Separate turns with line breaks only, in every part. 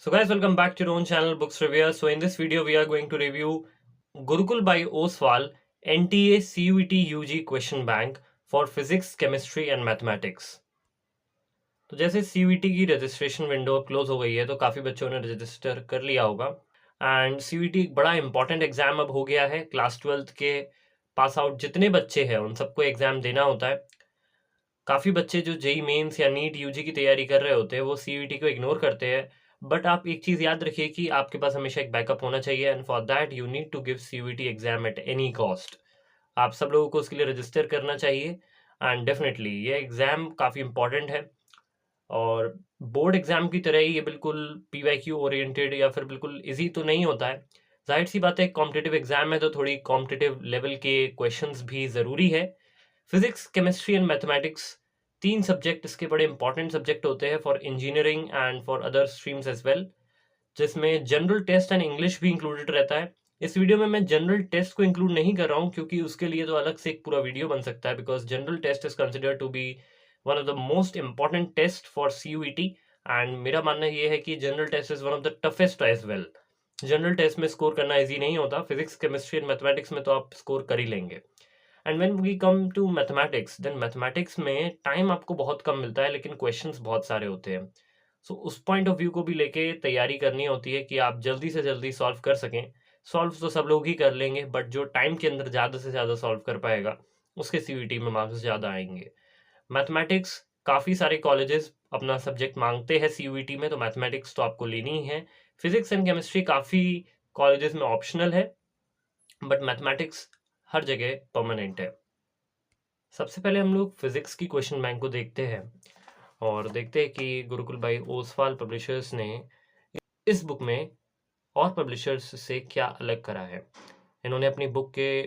So guys, welcome back to your own channel Books Review. So in this video we are going to review Gurukul by Oswal NTA CUET UG question bank for physics, chemistry and mathematics. तो जैसे CUET की registration window close हो गई है तो काफ़ी बच्चों ने रजिस्टर कर लिया होगा एंड CUET एक बड़ा इंपॉर्टेंट एग्जाम अब हो गया है। क्लास 12th के पास आउट जितने बच्चे हैं उन सबको एग्जाम देना होता है। काफ़ी बच्चे जो जेई मेंस या नीट यूजी की तैयारी कर रहे होते हैं वो CUET को इग्नोर करते हैं, बट आप एक चीज़ याद रखिए कि आपके पास हमेशा एक बैकअप होना चाहिए and for that you need to give CUET exam at any cost. आप सब लोगों को उसके लिए रजिस्टर करना चाहिए एंड डेफिनेटली ये एग्ज़ाम काफ़ी इंपॉर्टेंट है और बोर्ड एग्जाम की तरह ही ये बिल्कुल PYQ ओरिएंटेड या फिर बिल्कुल इजी तो नहीं होता है। जाहिर सी बात है, कॉम्पिटिटिव एग्जाम है तो थोड़ी कॉम्पिटिटिव लेवल के क्वेश्चंस भी ज़रूरी है। फिजिक्स, केमिस्ट्री एंड मैथमेटिक्स तीन सब्जेक्ट इसके बड़े इंपॉर्टेंट सब्जेक्ट होते हैं for engineering and for other streams as well, जिसमें जनरल टेस्ट एंड इंग्लिश भी इंक्लूडेड रहता है। इस वीडियो में मैं जनरल टेस्ट को इंक्लूड नहीं कर रहा हूँ क्योंकि उसके लिए तो अलग से एक पूरा वीडियो बन सकता है, because general test is considered to be one of the most important test for CUET and मेरा मानना ये है कि general test is one of the toughest as well. General test में स्कोर करना ईजी नहीं होता, फिजिक्स, केमिस्ट्री एंड मैथमेटिक्स में तो आप स्कोर कर ही लेंगे। And when we come to mathematics, then mathematics में टाइम आपको बहुत कम मिलता है लेकिन क्वेश्चंस बहुत सारे होते हैं। सो उस पॉइंट ऑफ व्यू को भी लेके तैयारी करनी होती है कि आप जल्दी से जल्दी सॉल्व कर सकें। सॉल्व तो सब लोग ही कर लेंगे, बट जो टाइम के अंदर ज़्यादा से ज़्यादा सॉल्व कर पाएगा उसके CUET में मार्क्स ज़्यादा आएंगे। मैथमेटिक्स काफ़ी सारे कॉलेजेस अपना सब्जेक्ट मांगते हैं CUET में, तो मैथमेटिक्स तो आपको लेनी ही है। फिजिक्स एंड केमिस्ट्री काफ़ी कॉलेजेस में ऑप्शनल है, बट मैथमेटिक्स हर जगह परमानेंट है। सबसे पहले हम लोग फिजिक्स की क्वेश्चन बैंक को देखते हैं और देखते हैं कि गुरुकुल बाई ओसवाल पब्लिशर्स ने इस बुक में और पब्लिशर्स से क्या अलग करा है। इन्होंने अपनी बुक के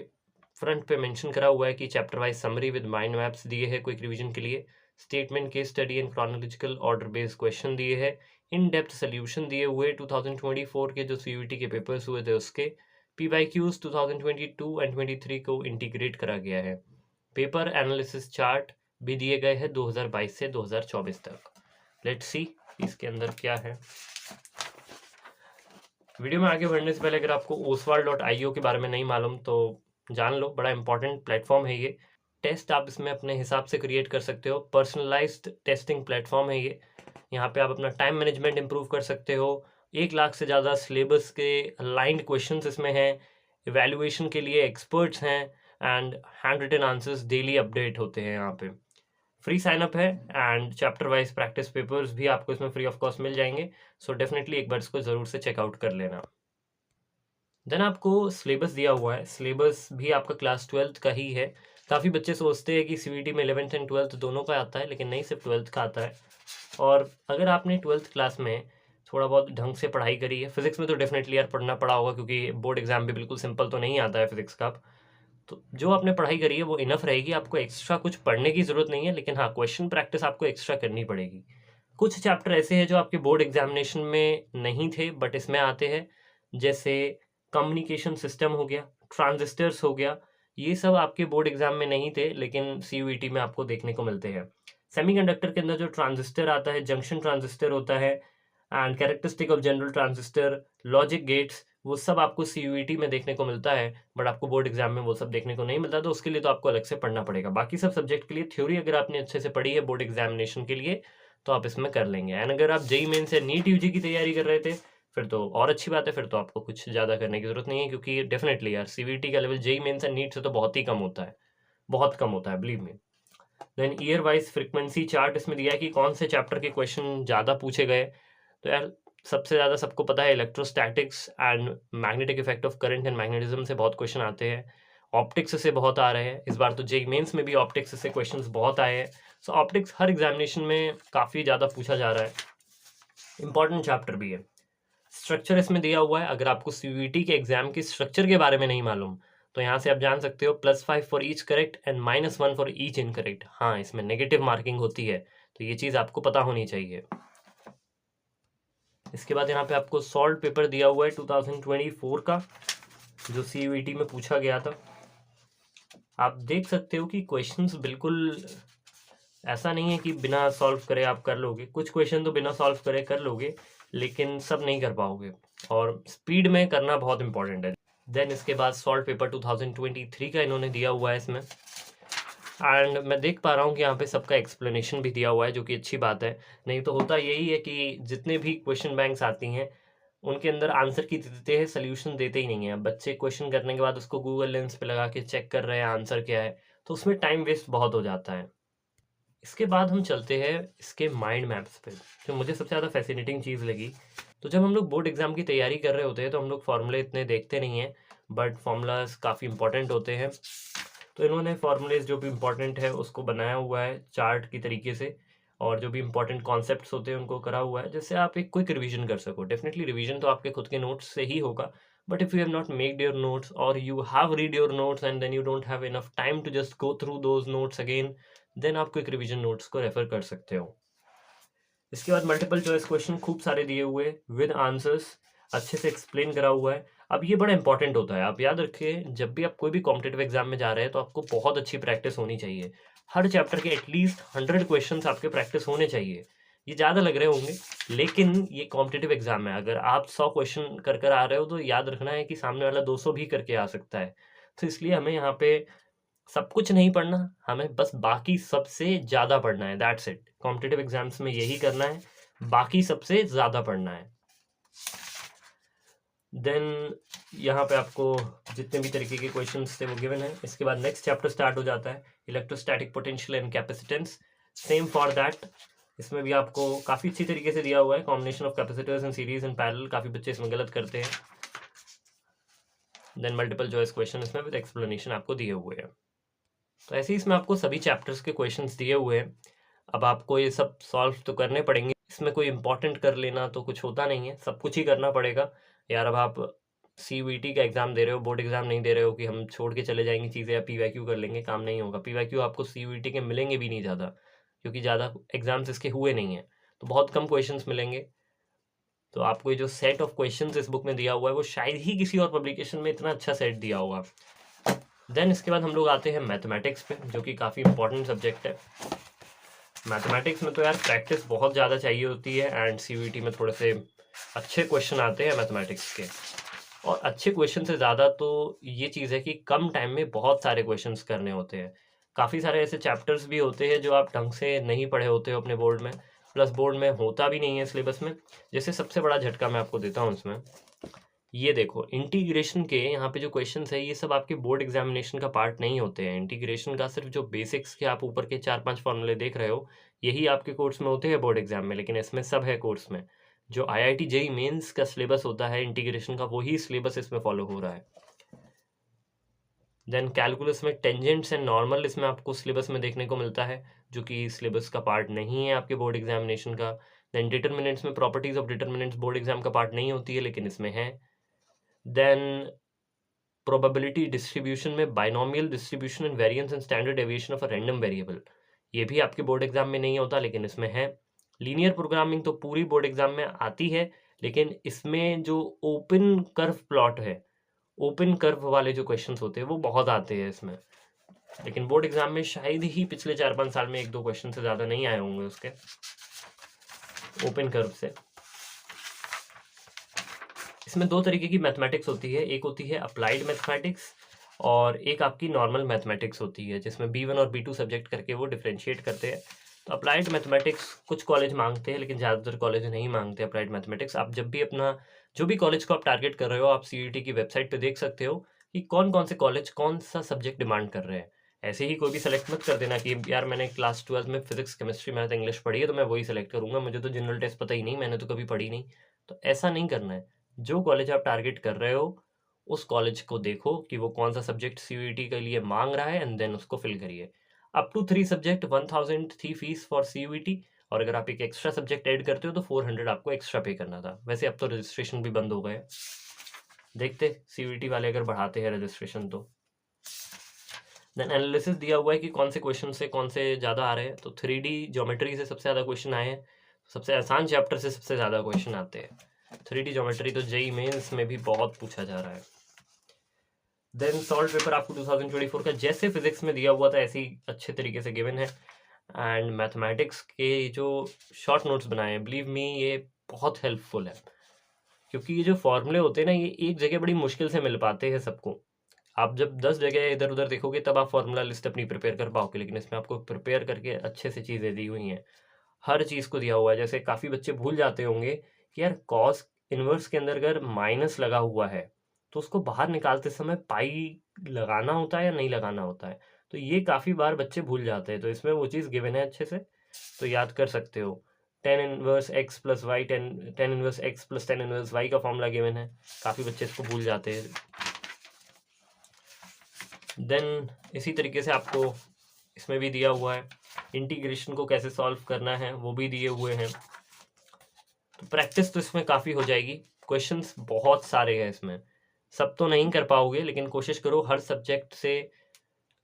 फ्रंट पे मेंशन करा हुआ है कि chapter wise summary with mind maps दिए हैं क्विक रिवीजन के लिए, statement, case study and chronological order based question दिए हैं, इन डेप्थ सोल्यूशन दिए हुए 2024 के जो CUET के पेपर्स हुए थे उसके, PYQs 2022 एंड 23 को इंटीग्रेट करा गया है। पेपर एनालिसिस चार्ट भी दिए गए हैं 2022 से 2024 तक। लेट्स सी इसके अंदर क्या है। वीडियो में आगे बढ़ने से पहले अगर आपको oswal.io के बारे में नहीं मालूम तो जान लो, बड़ा इंपॉर्टेंट प्लेटफॉर्म है ये। टेस्ट आप इसमें अपने हिसाब से क्रिएट कर सकते हो, पर्सनलाइज्ड टेस्टिंग प्लेटफॉर्म है ये। यहाँ पे आप अपना टाइम मैनेजमेंट इंप्रूव कर सकते हो। 1 लाख से ज़्यादा सिलेबस के अलाइंड क्वेश्चंस इसमें हैं, इवैल्यूएशन के लिए एक्सपर्ट्स हैं and handwritten answers daily update होते हैं यहाँ पे। फ्री साइन अप है and chapter wise practice papers भी आपको इसमें फ्री ऑफ कॉस्ट मिल जाएंगे। सो डेफिनेटली एक बार इसको ज़रूर से चेकआउट कर लेना। देन आपको सिलेबस दिया हुआ है, सिलेबस भी आपका क्लास 12th का ही है। काफ़ी बच्चे सोचते हैं कि CUET में 11th एंड 12th दोनों का आता है, लेकिन नहीं, सिर्फ 12th का आता है। और अगर आपने 12th क्लास में थोड़ा बहुत ढंग से पढ़ाई करी है, फिजिक्स में तो डेफिनेटली यार पढ़ना पड़ा होगा क्योंकि बोर्ड एग्जाम भी बिल्कुल सिंपल तो नहीं आता है फिजिक्स का, तो जो आपने पढ़ाई करी है वो इनफ रहेगी, आपको एक्स्ट्रा कुछ पढ़ने की ज़रूरत नहीं है। लेकिन हाँ, क्वेश्चन प्रैक्टिस आपको एक्स्ट्रा करनी पड़ेगी। कुछ चैप्टर ऐसे हैं जो आपके बोर्ड एग्जामिनेशन में नहीं थे बट इसमें आते हैं, जैसे कम्युनिकेशन सिस्टम हो गया, ट्रांजिस्टर्स हो गया। ये सब आपके बोर्ड एग्जाम में नहीं थे लेकिन CUET में आपको देखने को मिलते हैं। सेमीकंडक्टर के अंदर जो ट्रांजिस्टर आता है, जंक्शन ट्रांजिस्टर होता है and characteristic of general transistor, logic gates, वो सब आपको CUET में देखने को मिलता है, बट आपको बोर्ड एग्जाम में वो सब देखने को नहीं मिलता, तो उसके लिए तो आपको अलग से पढ़ना पड़ेगा। बाकी सब सब्जेक्ट के लिए थ्योरी अगर आपने अच्छे से पढ़ी है बोर्ड एग्जामिनेशन के लिए तो आप इसमें कर लेंगे। एंड अगर आप जेई मेंस या नीट यूजी की तैयारी कर रहे थे फिर तो और अच्छी बात है, फिर तो आपको कुछ ज़्यादा करने की जरूरत नहीं है, क्योंकि डेफिनेटली यार CUET का level JEE mains and NEET से तो बहुत ही कम होता है, बहुत कम होता है, believe me. Then year wise frequency chart इसमें दिया है कि कौन से चैप्टर के क्वेश्चन ज़्यादा पूछे गए। तो यार सबसे ज़्यादा सबको पता है electrostatics and magnetic effect of current and magnetism से बहुत क्वेश्चन आते हैं। ऑप्टिक्स से बहुत आ रहे हैं, इस बार तो जेई मेंस में भी ऑप्टिक्स से क्वेश्चंस बहुत आए हैं। सो ऑप्टिक्स हर एग्जामिनेशन में काफ़ी ज़्यादा पूछा जा रहा है, इंपॉर्टेंट चैप्टर भी है। स्ट्रक्चर इसमें दिया हुआ है, अगर आपको CUET के एग्जाम के स्ट्रक्चर के बारे में नहीं मालूम तो यहाँ से आप जान सकते हो +5 for each correct and -1 for each incorrect. हाँ, इसमें नेगेटिव मार्किंग होती है, तो ये चीज़ आपको पता होनी चाहिए। इसके बाद यहाँ पे आपको सॉल्व पेपर दिया हुआ है 2024 का, जो CUET में पूछा गया था। आप देख सकते हो कि क्वेश्चंस बिल्कुल ऐसा नहीं है कि बिना सॉल्व करे आप कर लोगे, कुछ क्वेश्चन तो बिना सॉल्व करे कर लोगे, लेकिन सब नहीं कर पाओगे, और स्पीड में करना बहुत इंपॉर्टेंट है। देन इसके बाद सॉल्व पेपर 2023 का इन्होंने दिया हुआ है इसमें, एंड मैं देख पा रहा हूँ कि यहाँ पे सबका एक्सप्लेनेशन भी दिया हुआ है, जो कि अच्छी बात है। नहीं तो होता यही है कि जितने भी क्वेश्चन बैंक्स आती हैं उनके अंदर आंसर की देते हैं, सोल्यूशन देते ही नहीं है। बच्चे क्वेश्चन करने के बाद उसको गूगल लेंस पे लगा के चेक कर रहे हैं आंसर क्या है, तो उसमें टाइम वेस्ट बहुत हो जाता है। इसके बाद हम चलते हैं इसके माइंड मैप्स पे, जो मुझे सबसे ज़्यादा फैसिनेटिंग चीज़ लगी। तो जब हम लोग बोर्ड एग्जाम की तैयारी कर रहे होते हैं तो हम लोग फार्मूले इतने देखते नहीं हैं, बट फार्मूलाज काफ़ी इंपॉर्टेंट होते हैं। तो इन्होंने फार्मूलेज जो भी इंपॉर्टेंट है उसको बनाया हुआ है चार्ट की तरीके से, और जो भी इंपॉर्टेंट कॉन्सेप्ट्स होते हैं उनको करा हुआ है, जिससे आप एक क्विक रिवीजन कर सको। डेफिनेटली रिवीजन तो आपके खुद के नोट्स से ही होगा, but if you have not made your notes और you have read your notes and then you don't have enough time to just go through those notes again, then आप quick revision notes को refer कर सकते हो। इसके बाद multiple choice question खूब सारे दिए हुए विद आंसर्स, अच्छे से एक्सप्लेन करा हुआ है। अब ये बड़ा इंपॉर्टेंट होता है, आप याद रखिए जब भी आप कोई भी कॉम्पिटेटिव एग्जाम में जा रहे हैं तो आपको बहुत अच्छी प्रैक्टिस होनी चाहिए। हर चैप्टर के एटलीस्ट 100 क्वेश्चन आपके प्रैक्टिस होने चाहिए। ये ज़्यादा लग रहे होंगे, लेकिन ये कॉम्पिटेटिव एग्जाम है। अगर आप 100 क्वेश्चन कर कर आ रहे हो तो याद रखना है कि सामने वाला 200 भी करके आ सकता है। तो इसलिए हमें यहाँ पे सब कुछ नहीं पढ़ना, हमें बस बाकी सबसे ज़्यादा पढ़ना है, दैट्स इट। कॉम्पिटेटिव एग्जाम्स में यही करना है, बाकी सबसे ज़्यादा पढ़ना है। देन यहाँ पे आपको जितने भी तरीके के क्वेश्चंस थे वो गिवन है। इसके बाद नेक्स्ट चैप्टर स्टार्ट हो जाता है, electrostatic potential and capacitance. Same for that, इसमें भी आपको काफ़ी अच्छी तरीके से दिया हुआ है, combination of capacitors in series and parallel. काफ़ी बच्चे इसमें गलत करते हैं। देन मल्टीपल चॉइस क्वेश्चन इसमें विद एक्सप्लेनेशन आपको दिए हुए हैं। तो ऐसे ही इसमें आपको सभी चैप्टर्स के क्वेश्चंस दिए हुए हैं। अब आपको ये सब सॉल्व तो करने पड़ेंगे, इसमें कोई इंपॉर्टेंट कर लेना तो कुछ होता नहीं है, सब कुछ ही करना पड़ेगा यार। अब आप CUET का एग्ज़ाम दे रहे हो, बोर्ड एग्ज़ाम नहीं दे रहे हो कि हम छोड़ के चले जाएंगे चीज़ें या PYQ कर लेंगे, काम नहीं होगा। PYQ आपको CUET के मिलेंगे भी नहीं ज़्यादा, क्योंकि ज़्यादा एग्ज़ाम्स इसके हुए नहीं हैं, तो बहुत कम क्वेश्चंस मिलेंगे। तो आपको ये जो सेट ऑफ क्वेश्चंस इस बुक में दिया हुआ है वो शायद ही किसी और पब्लिकेशन में इतना अच्छा सेट दिया होगा। देन इसके बाद हम लोग आते हैं मैथमेटिक्स पे, जो कि काफ़ी इंपॉर्टेंट सब्जेक्ट है। मैथमेटिक्स में तो यार प्रैक्टिस बहुत ज़्यादा चाहिए होती है, एंड CUET में थोड़े से अच्छे क्वेश्चन आते हैं मैथमेटिक्स के। और अच्छे क्वेश्चन से ज़्यादा तो ये चीज़ है कि कम टाइम में बहुत सारे क्वेश्चंस करने होते हैं। काफ़ी सारे ऐसे चैप्टर्स भी होते हैं जो आप ढंग से नहीं पढ़े होते हो अपने बोर्ड में, प्लस बोर्ड में होता भी नहीं है सिलेबस में। जैसे सबसे बड़ा झटका मैं आपको देता हूँ इसमें, ये देखो इंटीग्रेशन के यहाँ पे जो क्वेश्चंस है ये सब आपके बोर्ड एग्जामिनेशन का पार्ट नहीं होते हैं। इंटीग्रेशन का सिर्फ जो बेसिक्स के आप ऊपर के 4-5 फॉर्मूले देख रहे हो यही आपके कोर्स में होते हैं बोर्ड एग्जाम में, लेकिन इसमें सब है कोर्स में। जो IIT JEE मेंस का सिलेबस होता है इंटीग्रेशन का, वही सिलेबस इसमें फॉलो हो रहा है। देन कैलकुलस में टेंजेंट्स एंड नॉर्मल इसमें आपको सिलेबस में देखने को मिलता है, जो कि सिलेबस का पार्ट नहीं है आपके बोर्ड एग्जामिनेशन का। देन डिटर्मिनेंट्स में properties of determinants board exam का पार्ट नहीं होती है, लेकिन इसमें है। देन प्रोबेबिलिटी डिस्ट्रीब्यूशन में binomial distribution and variance and standard deviation of a random variable, ये भी आपके बोर्ड एग्जाम में नहीं होता, लेकिन इसमें है। लीनियर प्रोग्रामिंग तो पूरी बोर्ड एग्जाम में आती है, लेकिन इसमें जो ओपन कर्व प्लॉट है, ओपन कर्व वाले जो क्वेश्चंस होते हैं वो बहुत आते हैं इसमें, लेकिन बोर्ड एग्जाम में शायद ही पिछले 4-5 साल में 1-2 क्वेश्चन से ज़्यादा नहीं आए होंगे उसके ओपन कर्व से। इसमें 2 तरीके की मैथमेटिक्स होती है, एक होती है अप्लाइड मैथमेटिक्स और एक आपकी नॉर्मल मैथमेटिक्स होती है, जिसमें B1 और B2 सब्जेक्ट करके वो डिफ्रेंशिएट करते हैं। तो अप्लाइड मैथमेटिक्स कुछ कॉलेज मांगते हैं, लेकिन ज़्यादातर कॉलेज नहीं मांगते अप्लाइड मैथमेटिक्स। आप जब भी अपना जो भी कॉलेज को आप टारगेट कर रहे हो, आप CUET की वेबसाइट पे देख सकते हो कि कौन कौन से कॉलेज कौन सा सब्जेक्ट डिमांड कर रहे हैं। ऐसे ही कोई भी सेलेक्ट मत कर देना कि यार मैंने क्लास 12 में फिजिक्स केमिस्ट्री मैथ इंग्लिश पढ़ी है तो मैं वही सेलेक्ट करूंगा, मुझे तो जनरल टेस्ट पता ही नहीं, मैंने तो कभी पढ़ी नहीं। तो ऐसा नहीं करना है। जो कॉलेज आप टारगेट कर रहे हो उस कॉलेज को देखो कि वो कौन सा सब्जेक्ट CUET के लिए मांग रहा है, एंड देन उसको फिल करिए। अप टू 3 सब्जेक्ट 1000 थी फीस फॉर CUET, और अगर आप एक एक्स्ट्रा सब्जेक्ट ऐड करते हो तो 400 आपको एक्स्ट्रा पे करना था। वैसे अब तो रजिस्ट्रेशन भी बंद हो गए, देखते CUET वाले अगर बढ़ाते हैं रजिस्ट्रेशन तो। देन एनालिसिस दिया हुआ है कि कौन से क्वेश्चन से कौन से ज़्यादा आ रहे हैं, तो 3D ज्योमेट्री से सबसे ज़्यादा क्वेश्चन आए हैं, सबसे आसान चैप्टर से सबसे ज़्यादा क्वेश्चन आते हैं। 3D ज्योमेट्री तो JEE मेंस में भी बहुत पूछा जा रहा है। देन सॉल्व पेपर आपको 2024 का जैसे फिजिक्स में दिया हुआ था ऐसे ही अच्छे तरीके से गिवन है, एंड मैथमेटिक्स के जो शॉर्ट नोट्स बनाए हैं, बिलीव मी ये बहुत हेल्पफुल है, क्योंकि ये जो फॉर्मूले होते हैं ना, ये एक जगह बड़ी मुश्किल से मिल पाते हैं सबको। आप जब 10 जगह इधर उधर देखोगे तब आप फॉर्मूला लिस्ट अपनी प्रिपेयर कर पाओगे, लेकिन इसमें आपको प्रिपेयर करके अच्छे से चीज़ें दी हुई हैं, हर चीज़ को दिया हुआ है। जैसे काफ़ी बच्चे भूल जाते होंगे कि यार कॉस इनवर्स के अंदर अगर माइनस लगा हुआ है तो उसको बाहर निकालते समय पाई लगाना होता है या नहीं लगाना होता है, तो ये काफ़ी बार बच्चे भूल जाते हैं। तो इसमें वो चीज़ गिवन है अच्छे से, तो याद कर सकते हो। Tan inverse X plus Y, tan inverse X plus tan inverse Y का फॉर्मूला गिवन है, काफ़ी बच्चे इसको भूल जाते हैं। देन इसी तरीके से आपको इसमें भी दिया हुआ है, इंटीग्रेशन को कैसे सॉल्व करना है वो भी दिए हुए हैं। तो प्रैक्टिस तो इसमें काफ़ी हो जाएगी। क्वेश्चंस बहुत सारे हैं इसमें, सब तो नहीं कर पाओगे, लेकिन कोशिश करो हर सब्जेक्ट से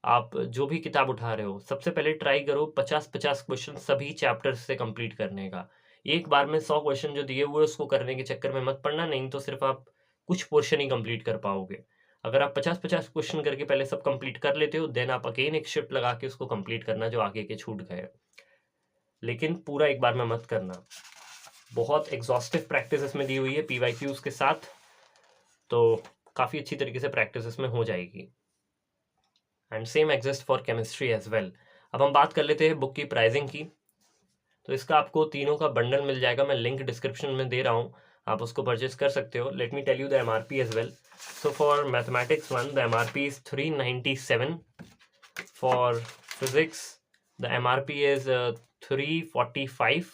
आप जो भी किताब उठा रहे हो, सबसे पहले ट्राई करो 50-50 क्वेश्चन सभी चैप्टर्स से कंप्लीट करने का। एक बार में 100 क्वेश्चन जो दिए हुए उसको करने के चक्कर में मत पड़ना, नहीं तो सिर्फ आप कुछ पोर्शन ही कंप्लीट कर पाओगे। अगर आप 50-50 क्वेश्चन करके पहले सब कंप्लीट कर लेते हो, देन आप अगेन एक शिफ्ट लगा के उसको कंप्लीट करना जो आगे के छूट गए, लेकिन पूरा एक बार में मत करना। बहुत एग्जॉस्टिव प्रैक्टिस इसमें दी हुई है PYQs के साथ, तो काफ़ी अच्छी तरीके से प्रैक्टिस इसमें हो जाएगी। And same exist for chemistry as well. अब हम बात कर लेते हैं बुक की प्राइसिंग की। तो इसका आपको तीनों का बंडल मिल जाएगा, मैं लिंक डिस्क्रिप्शन में दे रहा हूँ, आप उसको परचेज कर सकते हो। Let me tell you the MRP as well. So for mathematics 1 the MRP is 397, for physics the MRP is 345,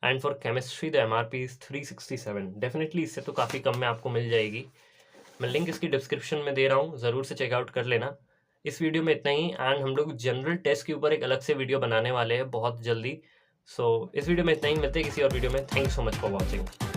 and for chemistry the MRP is 367। Definitely इससे तो काफ़ी कम में आपको मिल जाएगी। मैं लिंक इसकी डिस्क्रिप्शन में दे रहा हूँ, ज़रूर से चेकआउट कर लेना। इस वीडियो में इतना ही, एंड हम लोग जनरल टेस्ट के ऊपर एक अलग से वीडियो बनाने वाले हैं बहुत जल्दी। सो इस वीडियो में इतना ही, मिलते हैं किसी और वीडियो में। Thank you so much for watching.